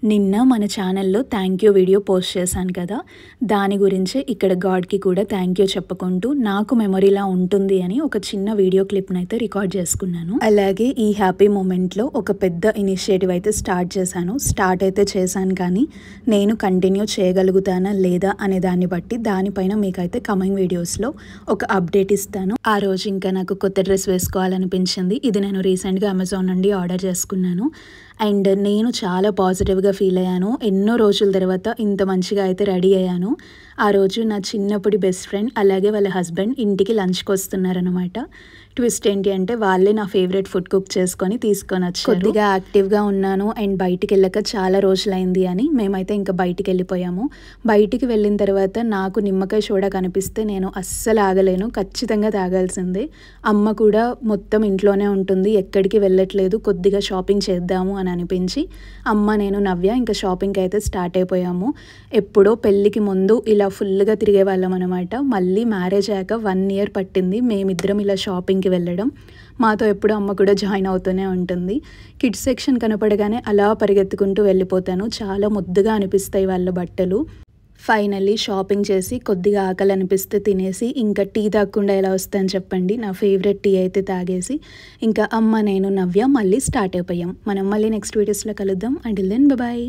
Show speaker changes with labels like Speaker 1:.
Speaker 1: నిన్న మన ఛానల్లో థ్యాంక్ యూ వీడియో పోస్ట్ చేశాను కదా, దాని గురించే ఇక్కడ గాడ్కి కూడా థ్యాంక్ యూ చెప్పుకుంటూ నాకు మెమొరీలా ఉంటుంది అని ఒక చిన్న వీడియో క్లిప్ని అయితే రికార్డ్ చేసుకున్నాను. అలాగే ఈ హ్యాపీ మూమెంట్లో ఒక పెద్ద ఇనిషియేటివ్ అయితే స్టార్ట్ అయితే చేశాను, కానీ నేను కంటిన్యూ చేయగలుగుతానా లేదా అనే దాన్ని బట్టి దానిపైన మీకైతే కమింగ్ వీడియోస్లో ఒక అప్డేట్ ఇస్తాను. ఆ రోజు ఇంకా నాకు కొత్త డ్రెస్ వేసుకోవాలనిపించింది. ఇది నేను రీసెంట్గా అమెజాన్ నుండి ఆర్డర్ చేసుకున్నాను అండ్ నేను చాలా పాజిటివ్గా ఫీల్ అయ్యాను. ఎన్నో రోజుల తర్వాత ఇంత మంచిగా అయితే రెడీ అయ్యాను. ఆ రోజు నా చిన్నప్పటి బెస్ట్ ఫ్రెండ్ అలాగే వాళ్ళ హస్బెండ్ ఇంటికి లంచ్కి వస్తున్నారనమాట. ట్విస్ట్ ఏంటి అంటే వాళ్ళే నా ఫేవరెట్ ఫుడ్ కుక్ చేసుకొని తీసుకొని వచ్చారు. కొద్దిగా యాక్టివ్గా ఉన్నాను అండ్ బయటికి వెళ్ళక చాలా రోజులైంది అని మేమైతే ఇంకా బయటికి వెళ్ళిపోయాము. బయటికి వెళ్ళిన తర్వాత నాకు నిమ్మకాయ సోడా కనిపిస్తే నేను అస్సలు ఆగలేను, ఖచ్చితంగా తాగాల్సిందే. అమ్మ కూడా మొత్తం ఇంట్లోనే ఉంటుంది, ఎక్కడికి వెళ్ళట్లేదు, కొద్దిగా షాపింగ్ చేద్దాము అని అనిపించి అమ్మ, నేను, నవ్య ఇంకా షాపింగ్కి అయితే స్టార్ట్ అయిపోయాము. ఎప్పుడో పెళ్ళికి ముందు ఇలా ఫుల్గా తిరిగే వాళ్ళం అనమాట. మళ్ళీ మ్యారేజ్ అయ్యాక 1 year పట్టింది మేమిద్దరం ఇలా షాపింగ్కి వెళ్ళడం. మాతో ఎప్పుడు అమ్మ కూడా జాయిన్ అవుతూనే ఉంటుంది. కిడ్స్ సెక్షన్ కనపడగానే అలా పరిగెత్తుకుంటూ వెళ్ళిపోతాను. చాలా ముద్దుగా అనిపిస్తాయి వాళ్ళ బట్టలు. ఫైనల్లీ షాపింగ్ చేసి కొద్దిగా ఆకలి అనిపిస్తే తినేసి ఇంకా టీ తాగకుండా ఎలా వస్తాయని చెప్పండి, నా ఫేవరెట్ టీ అయితే తాగేసి ఇంకా అమ్మ, నేను, నవ్య మళ్ళీ స్టార్ట్ అయిపోయాం. మనం మళ్ళీ నెక్స్ట్ వీడియోస్లో కలుద్దాం. Until then bye.